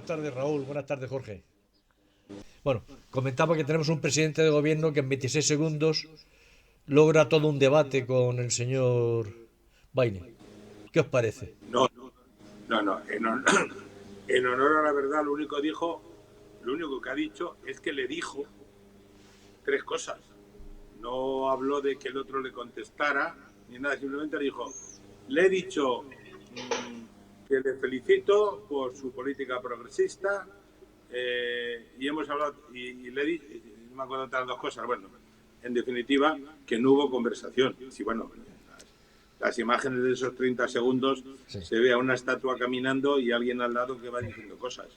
buenas tardes Raúl, buenas tardes Jorge. Bueno, comentaba que tenemos un presidente de gobierno que en 26 segundos logra todo un debate con el señor Biden. ¿Qué os parece? No, no, no. En honor a la verdad, lo único que ha dicho es que le dijo tres cosas. No habló de que el otro le contestara ni nada, simplemente le dijo, le he dicho que le felicito por su política progresista y hemos hablado y le he dicho, no me acuerdo de otras dos cosas, bueno, en definitiva, que no hubo conversación. Sí, bueno, las imágenes de esos 30 segundos Sí. se ve a una estatua caminando y alguien al lado que va diciendo cosas.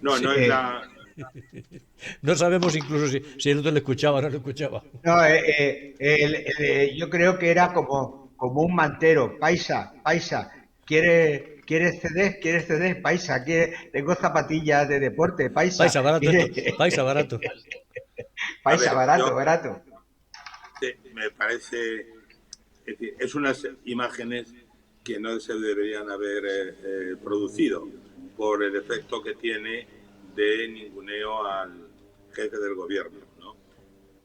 No, Sí, no es la... No sabemos incluso si el otro le escuchaba o no le escuchaba. no, yo creo que era como un mantero. Paisa, paisa, ¿quieres ceder? ¿Quieres ceder? Paisa, tengo zapatillas de deporte, paisa, Paisa barato esto, paisa barato. A paisa, ver, barato, barato. me parece... Es decir, es unas imágenes que no se deberían haber producido por el efecto que tiene de ninguneo al jefe del gobierno, ¿no?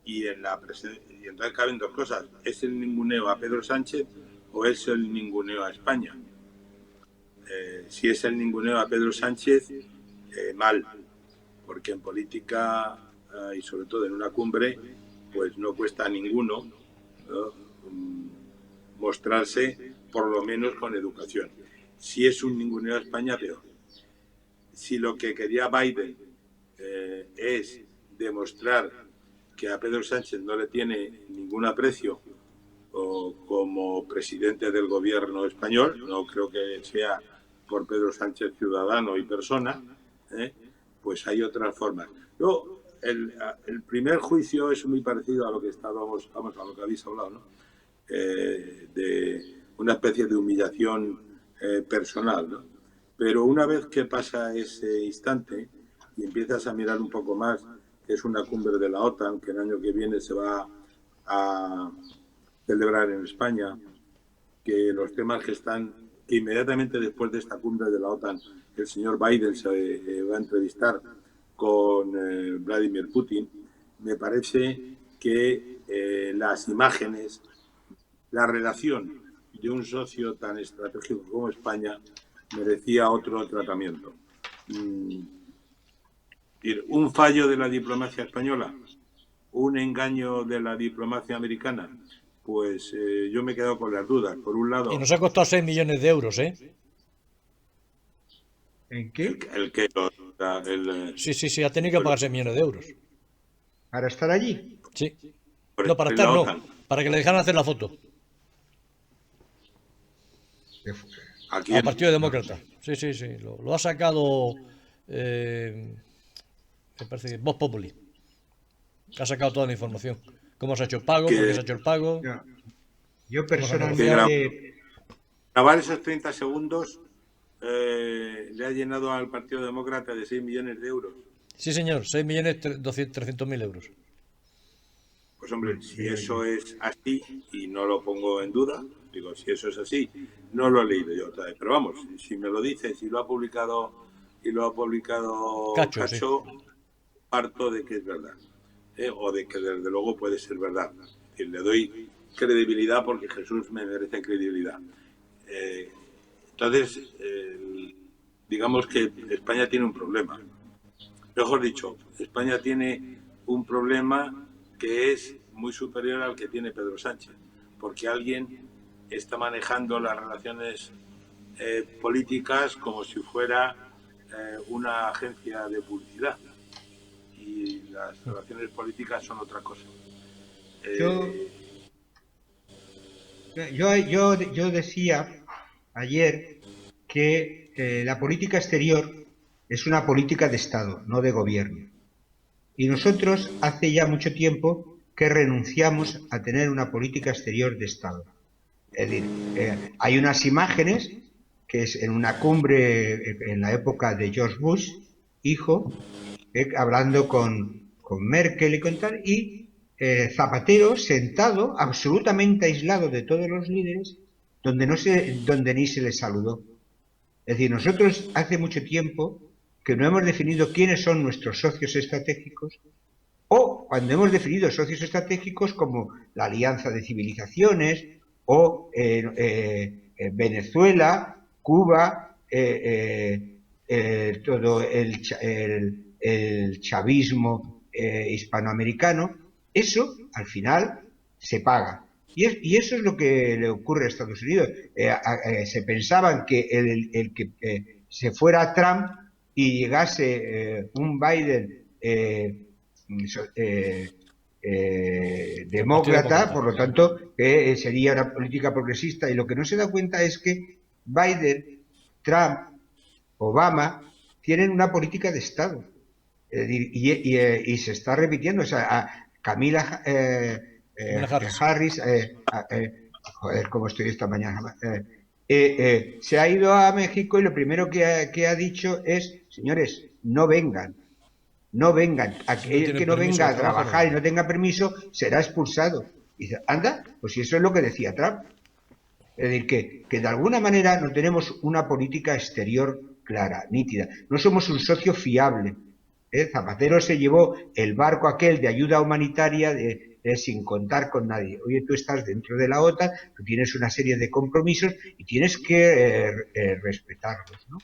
Y entonces caben dos cosas. ¿Es el ninguneo a Pedro Sánchez o es el ninguneo a España? Si es el ninguneo a Pedro Sánchez, mal, porque en política y sobre todo en una cumbre, pues no cuesta a ninguno, ¿no? Mostrarse por lo menos con educación. Si es un ninguneo a España, peor. Si lo que quería Biden es demostrar que a Pedro Sánchez no le tiene ningún aprecio como presidente del gobierno español, no creo que sea por Pedro Sánchez ciudadano y persona, pues hay otras formas. Luego, el primer juicio es muy parecido a lo que estábamos, a lo que habéis hablado, ¿no? De una especie de humillación personal, ¿no? Pero una vez que pasa ese instante y empiezas a mirar un poco más, que es una cumbre de la OTAN, que el año que viene se va a celebrar en España, que los temas que están inmediatamente después de esta cumbre de la OTAN, el señor Biden se va a entrevistar con Vladimir Putin, me parece que las imágenes, la relación de un socio tan estratégico como España merecía otro tratamiento. Un fallo de la diplomacia española, un engaño de la diplomacia americana, pues yo me he quedado con las dudas. Por un lado... Y nos ha costado 6 millones de euros, ¿eh? ¿En qué? Sí, ha tenido que pagar 6 millones de euros. ¿Para estar allí? Sí. Por No, para la estar, no. OTAN. Para que le dejaran hacer la foto. Aquí Al Partido Demócrata. Sí. Lo ha sacado. Me parece que Vox Populi. Ha sacado toda la información. ¿Cómo se ha hecho el pago? ¿Por qué se ha hecho el pago? No. Yo ¿Cómo se ha personalmente, grabar esos 30 segundos le ha llenado al Partido Demócrata de 6 millones de euros. Sí, señor. 6.300.000 euros. Pues hombre, si eso es así, y no lo pongo en duda, digo, si eso es así, no lo he leído yo otra vez. Pero vamos, si me lo dices y lo ha publicado Cacho, Cacho, parto de que es verdad. O de que desde luego puede ser verdad. Es decir, le doy credibilidad porque Jesús me merece credibilidad. Entonces, digamos que España tiene un problema. Mejor dicho, España tiene un problema que es muy superior al que tiene Pedro Sánchez, porque alguien está manejando las relaciones políticas como si fuera una agencia de publicidad, y las relaciones políticas son otra cosa. yo decía ayer que la política exterior es una política de Estado, no de gobierno. Y nosotros hace ya mucho tiempo que renunciamos a tener una política exterior de Estado. Es decir, hay unas imágenes que es en una cumbre en la época de George Bush, hijo, hablando con Merkel y con tal, y Zapatero sentado, absolutamente aislado de todos los líderes, donde ni se le saludó. Es decir, nosotros hace mucho tiempo que no hemos definido quiénes son nuestros socios estratégicos, o cuando hemos definido socios estratégicos como la Alianza de Civilizaciones o Venezuela, Cuba, todo el chavismo hispanoamericano, eso al final se paga. Y eso es lo que le ocurre a Estados Unidos. Se pensaban que el que se fuera Trump y llegase un Biden demócrata, por lo tanto, sería una política progresista. Y lo que no se da cuenta es que Biden, Trump, Obama tienen una política de Estado. Y se está repitiendo. O sea, a Camila Harris, joder, cómo estoy esta mañana. Se ha ido a México y lo primero que ha dicho es, señores, no vengan. No vengan. Aquel que no venga a trabajar y no tenga permiso será expulsado. Y dice, anda, pues si eso es lo que decía Trump. Es decir, que de alguna manera no tenemos una política exterior clara, nítida. No somos un socio fiable. Zapatero se llevó el barco aquel de ayuda humanitaria sin contar con nadie. Oye, tú estás dentro de la OTAN, tú tienes una serie de compromisos y tienes que respetarlos, ¿no?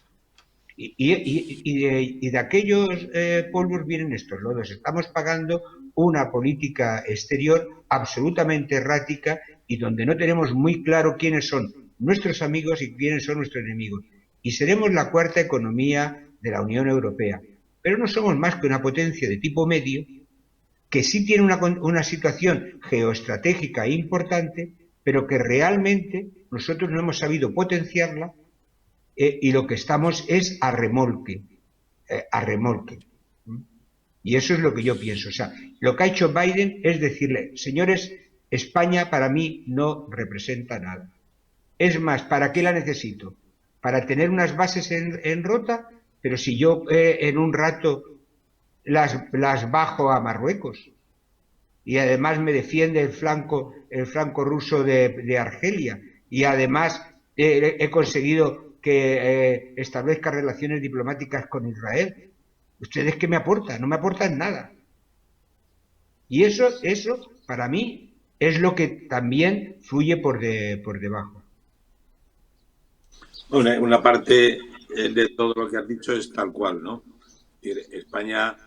Y de aquellos polvos vienen estos lodos. Estamos pagando una política exterior absolutamente errática y donde no tenemos muy claro quiénes son nuestros amigos y quiénes son nuestros enemigos. Y seremos la cuarta economía de la Unión Europea. Pero no somos más que una potencia de tipo medio que sí tiene una situación geoestratégica importante, pero que realmente nosotros no hemos sabido potenciarla. Y lo que estamos es a remolque. Y eso es lo que yo pienso. O sea, lo que ha hecho Biden es decirle, señores, España para mí no representa nada. Es más, ¿para qué la necesito? Para tener unas bases en Rota, pero si yo en un rato las bajo a Marruecos y además me defiende el flanco ruso de Argelia y además he conseguido que establezca relaciones diplomáticas con Israel. ¿Ustedes qué me aportan? No me aportan nada. Y eso para mí es lo que también fluye por debajo. Una parte de todo lo que has dicho es tal cual, ¿no? España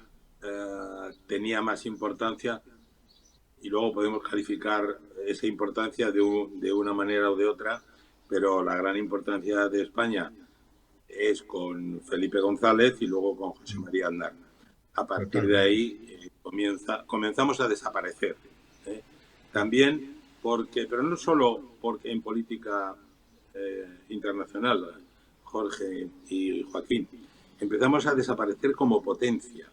tenía más importancia y luego podemos calificar esa importancia de una manera o de otra, pero la gran importancia de España es con Felipe González y luego con José María Aznar. A partir de ahí comenzamos a desaparecer. También pero no solo porque en política internacional, Jorge y Joaquín, empezamos a desaparecer como potencia.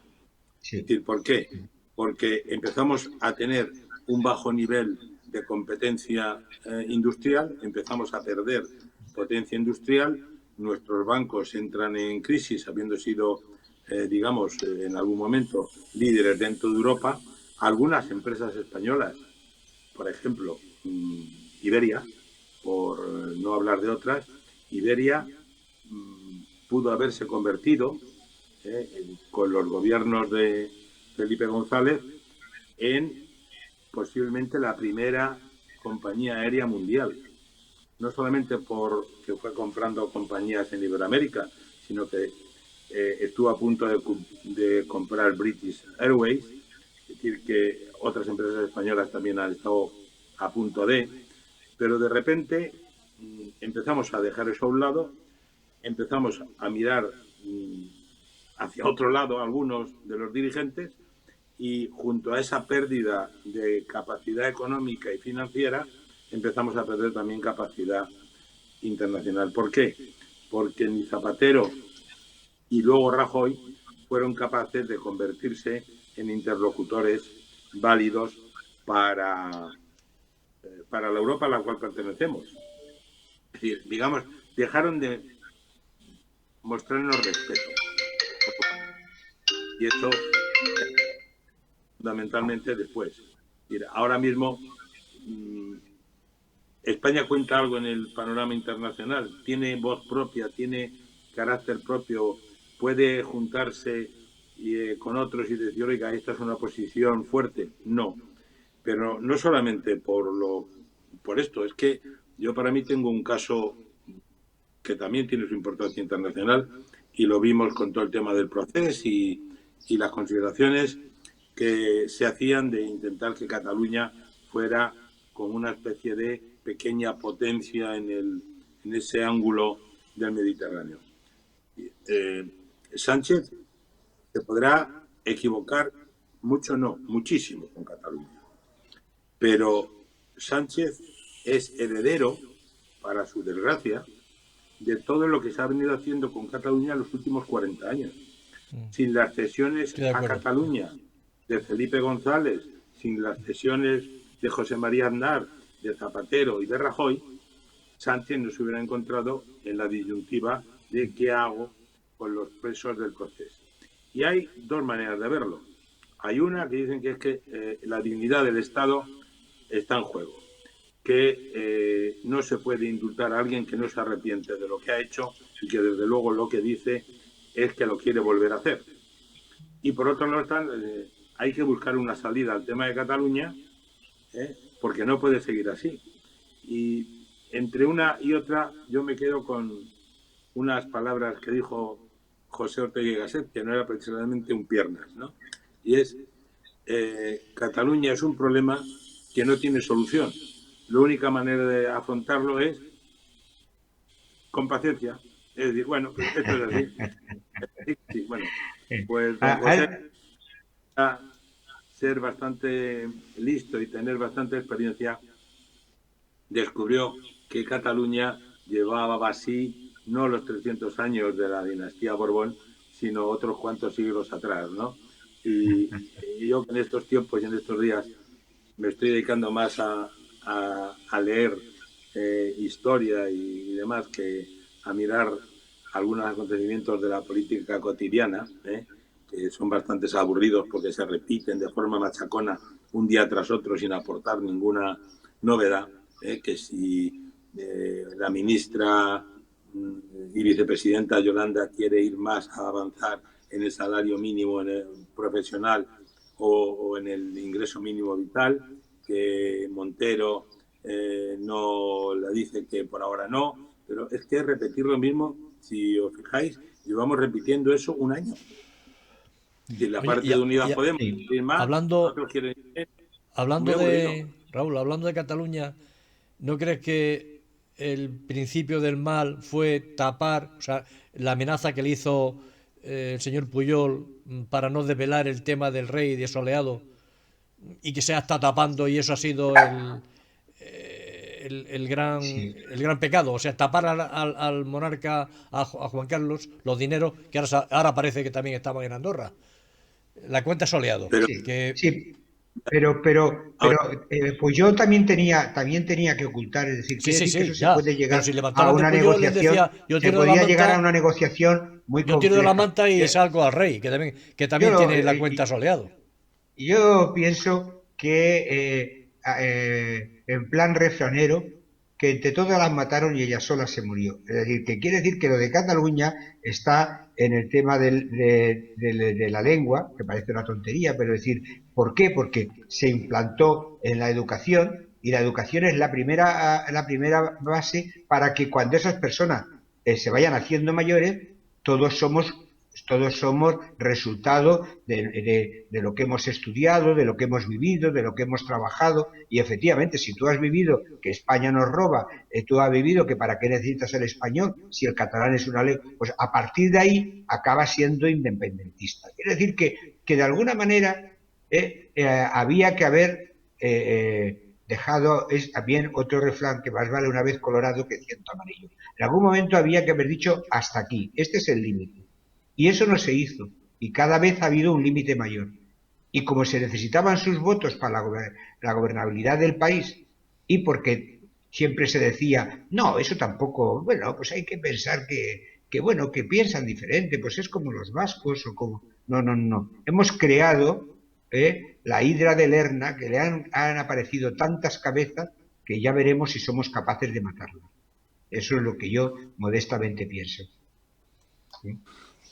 Sí. Es decir, ¿por qué? Porque empezamos a tener un bajo nivel de competencia industrial, empezamos a perder potencia industrial, nuestros bancos entran en crisis habiendo sido, digamos, en algún momento líderes dentro de Europa. Algunas empresas españolas, por ejemplo, Iberia, por no hablar de otras, Iberia pudo haberse convertido con los gobiernos de Felipe González en posiblemente la primera compañía aérea mundial. No solamente porque fue comprando compañías en Iberoamérica, sino que estuvo a punto de comprar British Airways, es decir, que otras empresas españolas también han estado a punto pero de repente empezamos a dejar eso a un lado, empezamos a mirar hacia otro lado algunos de los dirigentes y junto a esa pérdida de capacidad económica y financiera empezamos a perder también capacidad internacional. ¿Por qué? Porque ni Zapatero y luego Rajoy fueron capaces de convertirse en interlocutores válidos para la Europa a la cual pertenecemos. Es decir, digamos, dejaron de mostrarnos respeto. Y eso fundamentalmente después. Ahora mismo España cuenta algo en el panorama internacional, tiene voz propia, tiene carácter propio puede juntarse con otros y decir, oiga, esta es una posición fuerte. No, pero no solamente por esto, es que yo para mí tengo un caso que también tiene su importancia internacional y lo vimos con todo el tema del proceso y las consideraciones que se hacían de intentar que Cataluña fuera como una especie de pequeña potencia en ese ángulo del Mediterráneo. Sánchez se podrá equivocar mucho, no, muchísimo con Cataluña, pero Sánchez es heredero, para su desgracia, de todo lo que se ha venido haciendo con Cataluña en los últimos 40 años. Sin las cesiones a Cataluña de Felipe González, sin las cesiones de José María Aznar, de Zapatero y de Rajoy, Sánchez no se hubiera encontrado en la disyuntiva de qué hago con los presos del proceso. Y hay dos maneras de verlo. Hay una que dicen que es que la dignidad del Estado está en juego, que no se puede indultar a alguien que no se arrepiente de lo que ha hecho y que desde luego lo que dice es que lo quiere volver a hacer. Y por otro lado hay que buscar una salida al tema de Cataluña, porque no puede seguir así. Y entre una y otra yo me quedo con unas palabras que dijo José Ortega y Gasset, que no era precisamente un piernas, ¿no? Y es, Cataluña es un problema que no tiene solución. La única manera de afrontarlo es con paciencia. Es decir, bueno, esto es así. Sí, bueno, pues don José, a ser bastante listo y tener bastante experiencia, descubrió que Cataluña llevaba así no los 300 años de la dinastía Borbón, sino otros cuantos siglos atrás, ¿no? Y yo en estos tiempos y en estos días me estoy dedicando más a leer historia y demás que a mirar algunos acontecimientos de la política cotidiana, que son bastante aburridos porque se repiten de forma machacona un día tras otro sin aportar ninguna novedad, que si la ministra y vicepresidenta Yolanda quiere ir más a avanzar en el salario mínimo profesional o en el ingreso mínimo vital, que Montero no le dice que por ahora no, pero es que repetir lo mismo, si os fijáis, llevamos repitiendo eso un año. Y la parte de Unidas Podemos quiere más, otros quieren hablando de Raúl, hablando de Cataluña, ¿no crees que el principio del mal fue tapar, o sea, la amenaza que le hizo el señor Pujol para no desvelar el tema del rey de Soleado, y que se ha estado tapando, y eso ha sido el gran pecado? O sea, tapar al monarca, a Juan Carlos, los dineros que ahora parece que también estaban en Andorra. La cuenta Soleado. Pero Pujol también tenía que ocultar, es decir, quiere decir que eso se puede llegar a una negociación, se podía llegar a una negociación muy compleja. Yo tiro de la manta y salgo al rey, que también tiene la cuenta Soleado. Yo pienso que en plan refranero, que entre todas las mataron y ella sola se murió. Es decir, que quiere decir que lo de Cataluña está en el tema de la lengua, que parece una tontería, pero es decir, ¿por qué? Porque se implantó en la educación, y la educación es la primera base para que cuando esas personas se vayan haciendo mayores, todos somos resultado de lo que hemos estudiado, de lo que hemos vivido, de lo que hemos trabajado. Y efectivamente, si tú has vivido que España nos roba, tú has vivido que para qué necesitas el español si el catalán es una ley, pues a partir de ahí acabas siendo independentista. Quiere decir que de alguna manera había que haber dejado, es también otro refrán que más vale una vez colorado que ciento amarillo. En algún momento había que haber dicho hasta aquí, este es el límite. Y eso no se hizo, y cada vez ha habido un límite mayor. Y como se necesitaban sus votos para la gobernabilidad del país, y porque siempre se decía, no, eso tampoco, bueno, pues hay que pensar que piensan diferente, pues es como los vascos, o como... No. Hemos creado la hidra de Lerna, que le han aparecido tantas cabezas, que ya veremos si somos capaces de matarla. Eso es lo que yo modestamente pienso.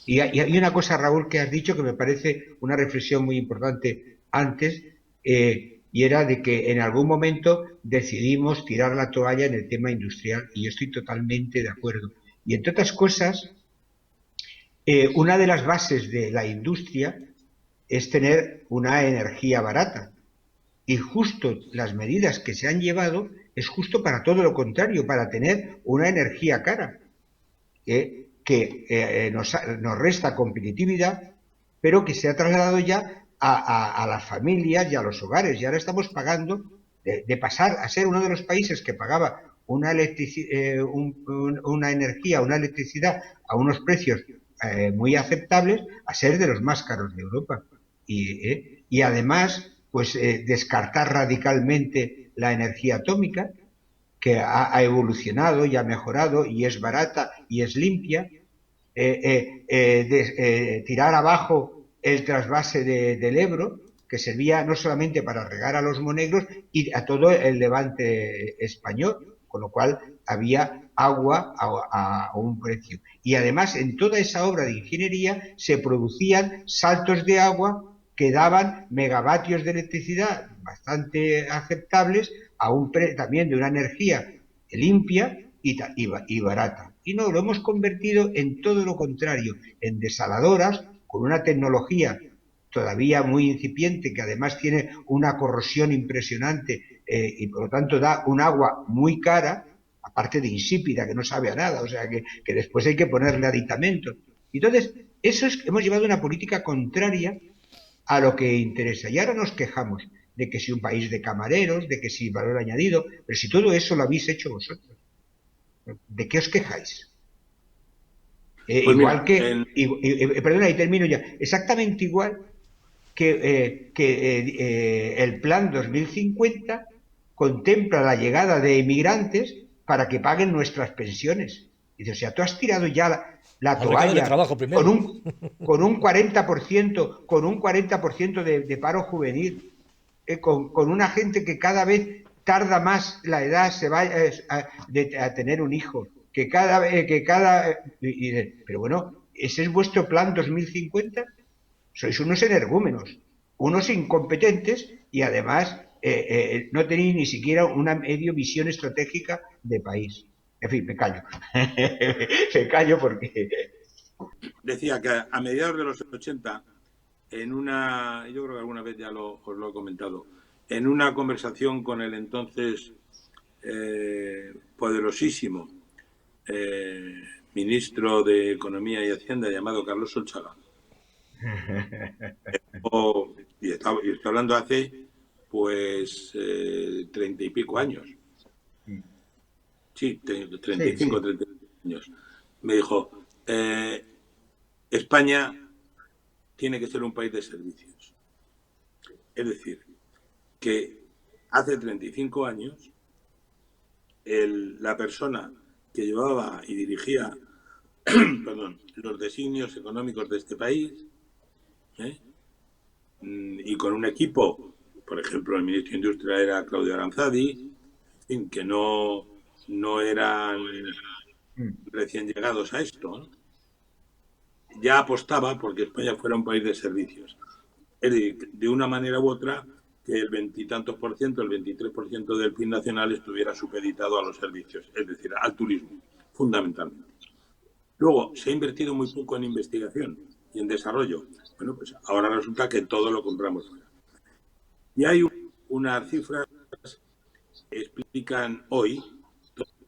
Y hay una cosa, Raúl, que has dicho que me parece una reflexión muy importante antes, y era de que en algún momento decidimos tirar la toalla en el tema industrial, y yo estoy totalmente de acuerdo. Y entre otras cosas, una de las bases de la industria es tener una energía barata. Y justo las medidas que se han llevado es justo para todo lo contrario, para tener una energía cara, que nos resta competitividad, pero que se ha trasladado ya a las familias y a los hogares. Y ahora estamos pagando, de pasar a ser uno de los países que pagaba una energía, una electricidad a unos precios muy aceptables, a ser de los más caros de Europa. Y además, pues descartar radicalmente la energía atómica, que ha evolucionado y ha mejorado y es barata y es limpia, tirar abajo el trasvase del Ebro, que servía no solamente para regar a los monegros y a todo el levante español, con lo cual había agua a un precio. Y además en toda esa obra de ingeniería se producían saltos de agua que daban megavatios de electricidad bastante aceptables a un también de una energía limpia y barata. Y no, lo hemos convertido en todo lo contrario, en desaladoras, con una tecnología todavía muy incipiente, que además tiene una corrosión impresionante, y por lo tanto da un agua muy cara, aparte de insípida, que no sabe a nada, o sea que después hay que ponerle aditamentos. Entonces, hemos llevado una política contraria a lo que interesa. Y ahora nos quejamos de que si un país de camareros, de que si valor añadido, pero si todo eso lo habéis hecho vosotros, ¿de qué os quejáis? Pues Igual mira, que, perdona, y termino ya, exactamente igual que el Plan 2050 contempla la llegada de emigrantes para que paguen nuestras pensiones. Dice, o sea, tú has tirado ya la toalla trabajo primero. con un 40%, con un 40% de paro juvenil, con una gente que cada vez tarda más la edad se va a tener un hijo, pero bueno, ¿ese es vuestro plan 2050? Sois unos energúmenos, unos incompetentes, y además no tenéis ni siquiera una medio visión estratégica de país. En fin, me callo. Me callo porque... Decía que a mediados de los 80, yo creo que alguna vez ya os lo he comentado, en una conversación con el entonces poderosísimo ministro de Economía y Hacienda llamado Carlos Solchaga, y estoy hablando hace pues 30 y pico años, sí, 35, 30 años, me dijo, España tiene que ser un país de servicios. Es decir, que hace 35 años la persona que llevaba y dirigía los designios económicos de este país, y con un equipo, por ejemplo, el ministro de Industria era Claudio Aranzadi, en fin, que no eran recién llegados a esto, ¿no? Ya apostaba porque España fuera un país de servicios. Es decir, de una manera u otra, que el 20 y tantos por ciento, el 23% del PIB nacional estuviera supeditado a los servicios, es decir, al turismo, fundamentalmente. Luego, se ha invertido muy poco en investigación y en desarrollo. Bueno, pues ahora resulta que todo lo compramos fuera. Y hay unas cifras que explican hoy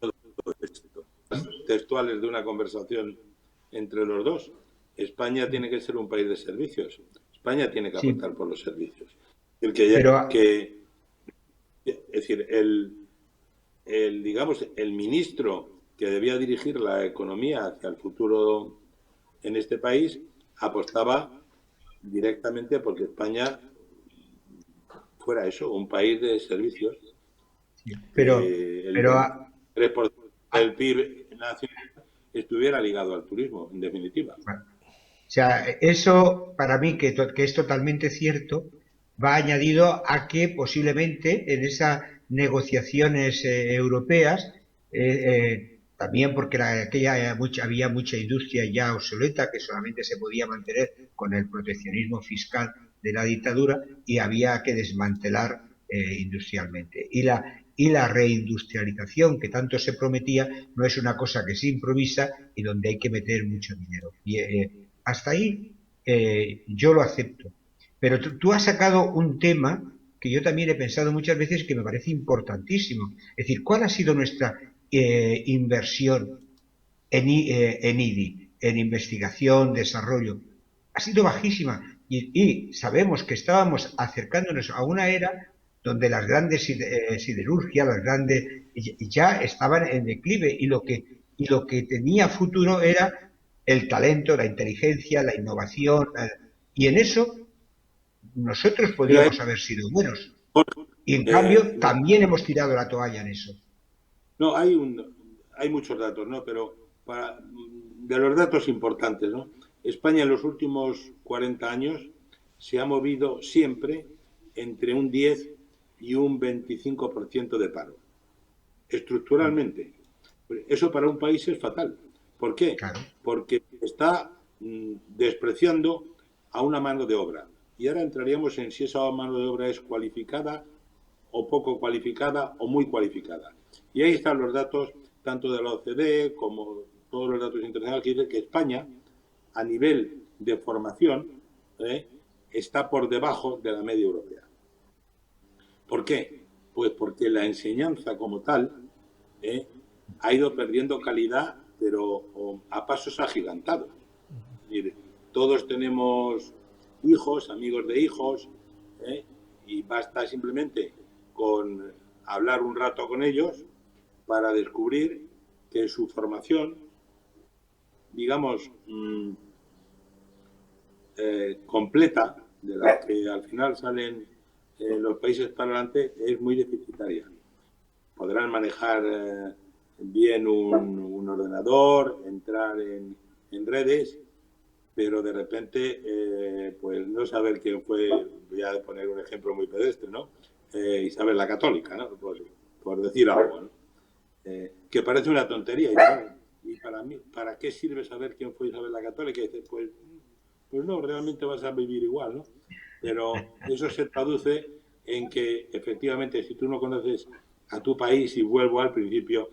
todo esto, textuales de una conversación entre los dos. España tiene que ser un país de servicios. España tiene que apostar por los servicios. Es decir, digamos, el ministro que debía dirigir la economía hacia el futuro en este país apostaba directamente porque España fuera eso, un país de servicios. Pero el 3% del PIB nacional estuviera ligado al turismo, en definitiva. O sea, eso para mí que es totalmente cierto, va añadido a que posiblemente en esas negociaciones europeas También porque había mucha industria ya obsoleta que solamente se podía mantener con el proteccionismo fiscal de la dictadura y había que desmantelar industrialmente. Y la reindustrialización que tanto se prometía no es una cosa que se improvisa y donde hay que meter mucho dinero. Y hasta ahí yo lo acepto. Pero tú has sacado un tema que yo también he pensado muchas veces que me parece importantísimo. Es decir, ¿cuál ha sido nuestra inversión en IDI, en investigación, desarrollo? Ha sido bajísima y sabemos que estábamos acercándonos a una era donde las grandes siderurgias, las grandes ya estaban en declive y lo que tenía futuro era el talento, la inteligencia, la innovación, y en eso nosotros Mira, podríamos haber sido buenos. Jorge, Y en cambio también hemos tirado la toalla en eso. no, hay muchos datos, ¿no? Pero de los datos importantes, ¿no? España en los últimos 40 años se ha movido siempre entre un 10 y un 25% de paro. Estructuralmente. Eso para un país es fatal. ¿Por qué? Claro. Porque está despreciando a una mano de obra. Y ahora entraríamos en si esa mano de obra es cualificada o poco cualificada o muy cualificada. Y ahí están los datos, tanto de la OCDE como todos los datos internacionales, que dicen que España, a nivel de formación, está por debajo de la media europea. ¿Por qué? Pues porque la enseñanza como tal ha ido perdiendo calidad, pero a pasos agigantados. Es decir, todos tenemos hijos, amigos de hijos, y basta simplemente con hablar un rato con ellos para descubrir que su formación, digamos, completa, de la que al final salen los países para adelante, es muy deficitaria. Podrán manejar bien un ordenador, entrar en redes, pero de repente, pues no saber quién fue, voy a poner un ejemplo muy pedestre, ¿no? Isabel la Católica, ¿no? Por decir algo, ¿no? Que parece una tontería. Y para mí, ¿para qué sirve saber quién fue Isabel la Católica? Y dice, pues no, realmente vas a vivir igual, ¿no? Pero eso se traduce en que, efectivamente, si tú no conoces a tu país, y vuelvo al principio,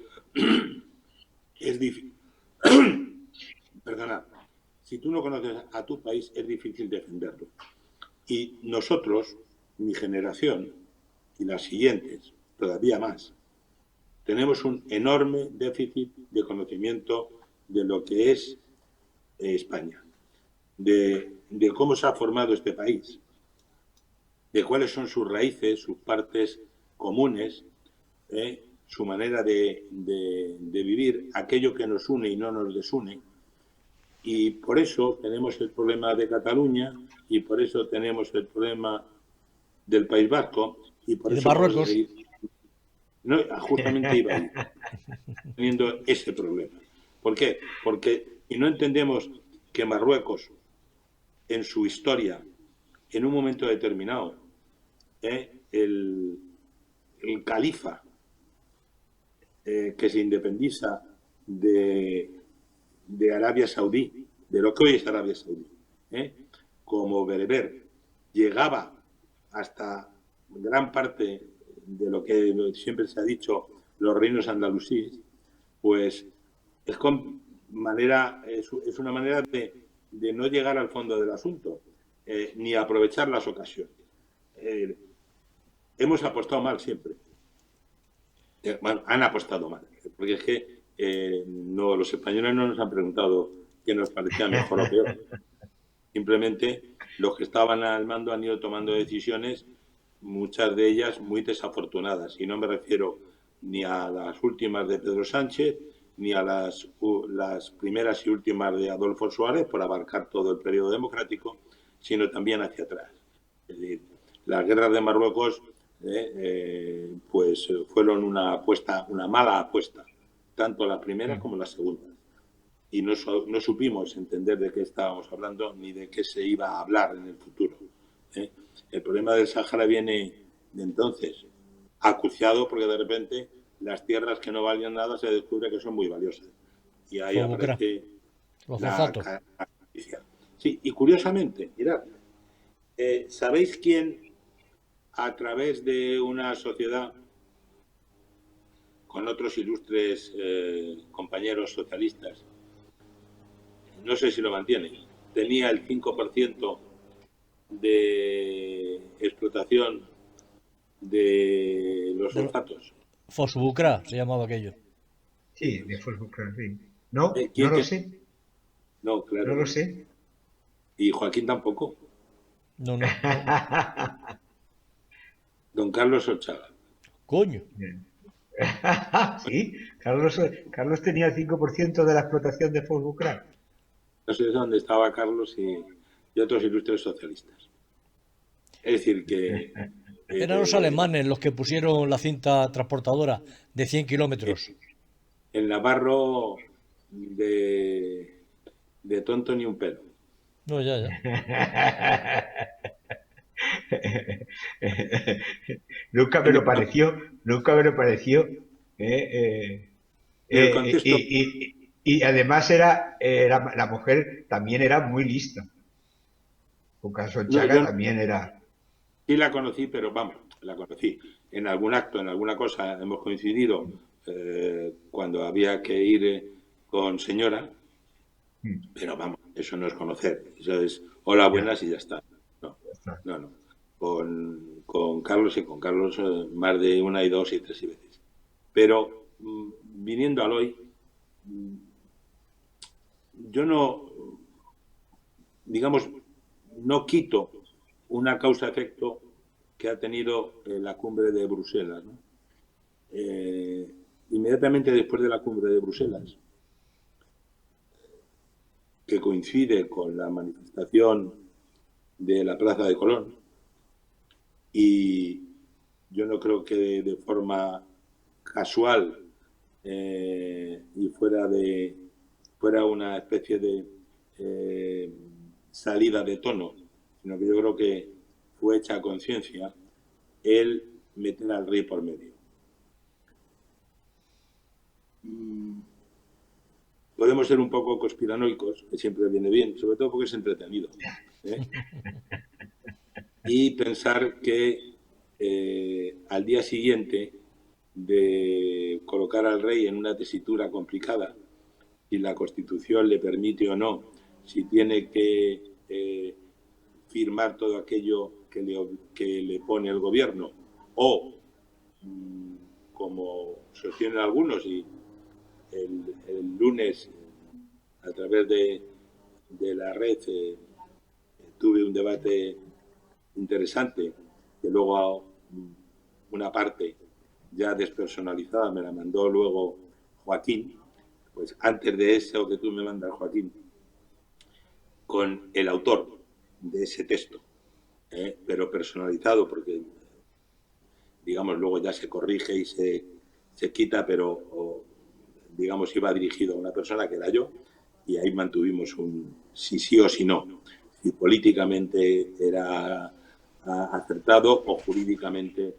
es difícil. Perdona. Si tú no conoces a tu país, es difícil defenderlo. Y nosotros, mi generación y las siguientes, todavía más, tenemos un enorme déficit de conocimiento de lo que es España, de cómo se ha formado este país, de cuáles son sus raíces, sus partes comunes, su manera de vivir, aquello que nos une y no nos desune. Y por eso tenemos el problema de Cataluña, y por eso tenemos el problema del País Vasco, y por eso Marruecos. No, justamente iba ahí, teniendo ese problema. ¿Por qué? Porque si no entendemos que Marruecos, en su historia, en un momento determinado, el califa que se independiza de Arabia Saudí, de lo que hoy es Arabia Saudí, como bereber, llegaba hasta gran parte de lo que siempre se ha dicho, los reinos andalusíes, pues es una manera de no llegar al fondo del asunto, ni aprovechar las ocasiones. Hemos apostado mal siempre. Bueno, han apostado mal, porque es que los españoles no nos han preguntado qué nos parecía mejor o peor. Simplemente los que estaban al mando han ido tomando decisiones, muchas de ellas muy desafortunadas. Y no me refiero ni a las últimas de Pedro Sánchez, ni a las primeras y últimas de Adolfo Suárez, por abarcar todo el periodo democrático, sino también hacia atrás. Es decir, las guerras de Marruecos pues fueron una mala apuesta, tanto la primera como la segunda. Y no supimos entender de qué estábamos hablando ni de qué se iba a hablar en el futuro. El problema del Sáhara viene de entonces, acuciado porque de repente las tierras que no valían nada se descubre que son muy valiosas. Y ahí Fobucra, aparece los la fosfatos. justicia. Sí, y curiosamente, mirad, ¿sabéis quién, a través de una sociedad con otros ilustres compañeros socialistas, no sé si lo mantiene, tenía el 5% de explotación de los De lo- fosfatos? Fosbucra se llamaba aquello. Sí, de Volkswagen, sí. No, no ¿Quién, lo quién? sé, No, no claro. lo sé. Y Joaquín tampoco. No, no, no. Don Carlos Ochaga. Coño. Sí, Carlos tenía el 5% de la explotación de Volkswagen. No sé dónde estaba Carlos y otros ilustres socialistas. Es decir, que Eran los alemanes los que pusieron la cinta transportadora de 100 kilómetros. el Navarro de tonto ni un pelo. No, ya, ya. Nunca me lo pareció, nunca me lo pareció. eh, En el contexto, y además la mujer también era muy lista. Con caso no, Chaga yo también era. sí la conocí, pero vamos, la conocí. En algún acto, en alguna cosa hemos coincidido cuando había que ir con señora, pero vamos, eso no es conocer. Eso es hola, Ya, buenas y ya está. No, ya está. no, no. Con Carlos y con Carlos más de una y dos y tres y veces. Pero viniendo al hoy, yo no, digamos, no quito una causa-efecto que ha tenido la cumbre de Bruselas, ¿no? Inmediatamente después de la cumbre de Bruselas, que coincide con la manifestación de la Plaza de Colón, y yo no creo que de forma casual y fuera una especie de salida de tono, sino que yo creo que fue hecha a conciencia el meter al rey por medio. Podemos ser un poco conspiranoicos, que siempre viene bien, sobre todo porque es entretenido, ¿eh? Y pensar que al día siguiente de colocar al rey en una tesitura complicada, si la Constitución le permite o no, si tiene que firmar todo aquello que le pone el gobierno, o como sostienen algunos, y el lunes a través de la red tuve un debate interesante que luego una parte ya despersonalizada me la mandó luego Joaquín, pues antes de eso que tú me mandas, Joaquín, con el autor de ese texto, pero personalizado, porque digamos luego ya se corrige y se quita, pero digamos iba dirigido a una persona que era yo, y ahí mantuvimos un sí o sí no, si políticamente era acertado o jurídicamente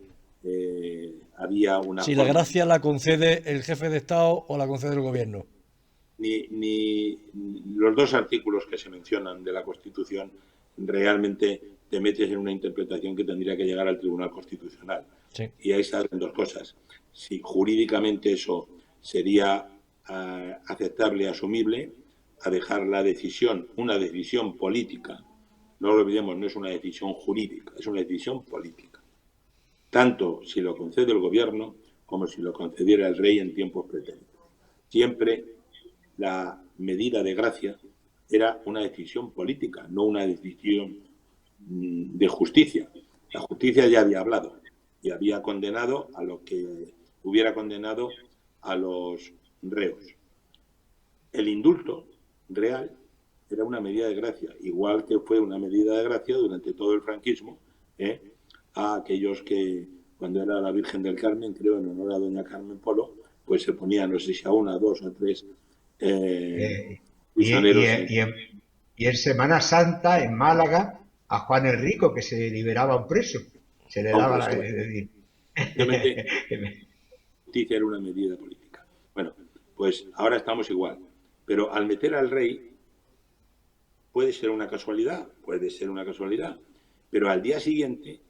había una Si la forma. gracia la concede el jefe de Estado o la concede el gobierno. Ni los dos artículos que se mencionan de la Constitución realmente te metes en una interpretación que tendría que llegar al Tribunal Constitucional. Sí. Y ahí salen dos cosas. Si jurídicamente eso sería aceptable, asumible, a dejar la decisión, una decisión política, no lo olvidemos, no es una decisión jurídica, es una decisión política. Tanto si lo concede el gobierno como si lo concediera el rey en tiempos pretéritos. Siempre la medida de gracia era una decisión política, no una decisión de justicia. La justicia ya había hablado y había condenado a lo que hubiera condenado a los reos. El indulto real era una medida de gracia, igual que fue una medida de gracia durante todo el franquismo, a aquellos que, cuando era la Virgen del Carmen, creo en honor a doña Carmen Polo, pues se ponían, no sé si a una, dos o tres prisioneros. Y en Semana Santa, en Málaga, a Juan el Rico, que se liberaba un preso. Se le daba la... justicia era una medida política. Bueno, pues ahora estamos igual. Pero al meter al rey, puede ser una casualidad, pero al día siguiente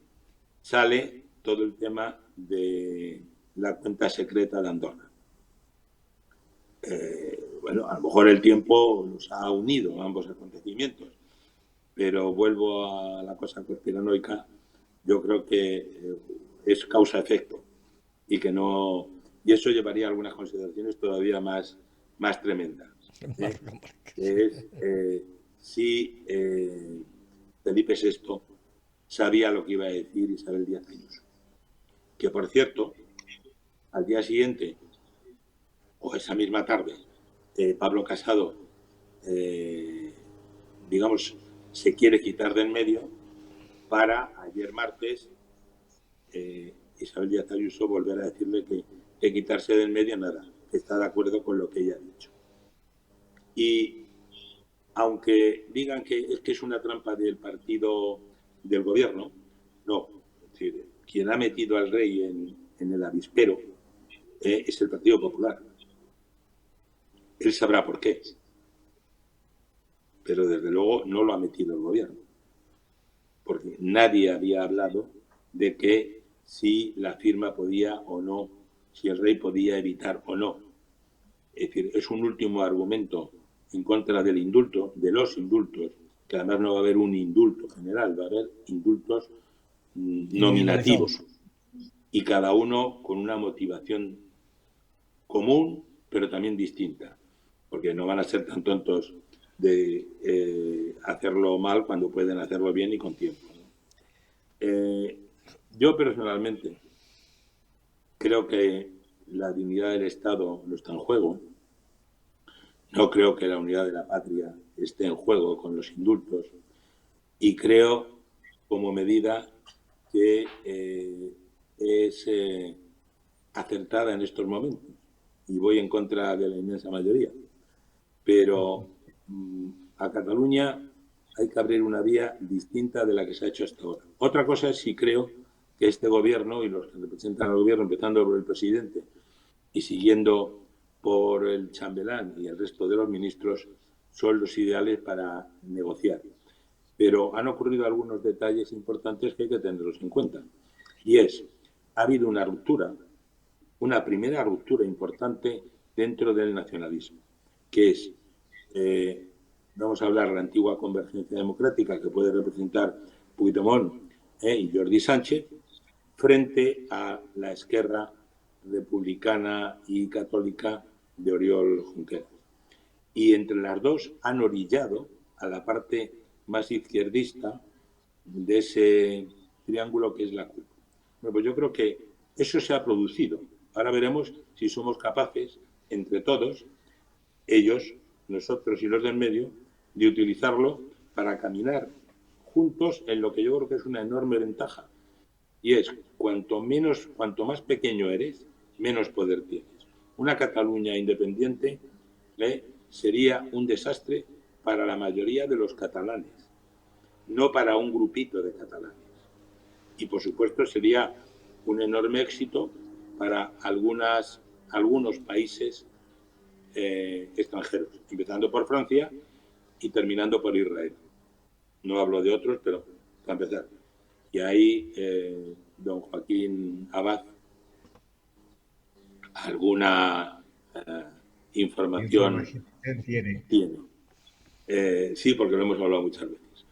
sale todo el tema de la cuenta secreta de Andorra. Bueno, a lo mejor el tiempo nos ha unido ambos acontecimientos, pero vuelvo a la cosa conspiranoica. Yo creo que es causa-efecto y que no, y eso llevaría a algunas consideraciones todavía más tremendas. Que es si Felipe VI sabía lo que iba a decir Isabel Díaz Ayuso. Que, por cierto, al día siguiente, o esa misma tarde, Pablo Casado, digamos, se quiere quitar de en medio para ayer martes Isabel Díaz Ayuso volver a decirle que quitarse de en medio nada, que está de acuerdo con lo que ella ha dicho. Y aunque digan que es una trampa del partido del gobierno, no. Es decir, quien ha metido al rey en el avispero es el Partido Popular. Él sabrá por qué. Pero desde luego no lo ha metido el gobierno. Porque nadie había hablado de que si la firma podía o no, si el rey podía evitar o no. Es decir, es un último argumento en contra del indulto, de los indultos, que además no va a haber un indulto general, va a haber indultos nominativos, y cada uno con una motivación común, pero también distinta, porque no van a ser tan tontos de hacerlo mal cuando pueden hacerlo bien y con tiempo, ¿no? Yo personalmente creo que la dignidad del Estado no está en juego. No creo que la unidad de la patria esté en juego con los indultos, y creo, como medida, que es acertada en estos momentos, y voy en contra de la inmensa mayoría. Pero a Cataluña hay que abrir una vía distinta de la que se ha hecho hasta ahora. Otra cosa es si creo que este gobierno y los que representan al gobierno, empezando por el presidente y siguiendo por el chambelán y el resto de los ministros, son los ideales para negociar. Pero han ocurrido algunos detalles importantes que hay que tenerlos en cuenta. Y ha habido una ruptura, una primera ruptura importante dentro del nacionalismo, que es, vamos a hablar de la antigua Convergencia Democrática, que puede representar Puigdemont y Jordi Sánchez, frente a la Esquerra republicana y católica de Oriol Junqueras. Y entre las dos han orillado a la parte más izquierdista de ese triángulo que es la CUP. Bueno, pues yo creo que eso se ha producido. Ahora veremos si somos capaces, entre todos, ellos, nosotros y los del medio, de utilizarlo para caminar juntos en lo que yo creo que es una enorme ventaja. Y es, cuanto más pequeño eres, menos poder tienes. Una Cataluña independiente sería un desastre para la mayoría de los catalanes, no para un grupito de catalanes. Y, por supuesto, sería un enorme éxito para algunos países extranjeros, empezando por Francia y terminando por Israel. No hablo de otros, pero para empezar. Y ahí don Joaquín Abad alguna información tiene. Sí, porque lo hemos hablado muchas veces.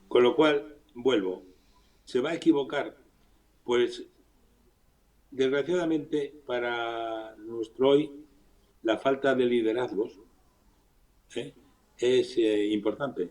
Con lo cual, vuelvo. ¿Se va a equivocar? Pues, desgraciadamente, para nuestro hoy, la falta de liderazgos es importante.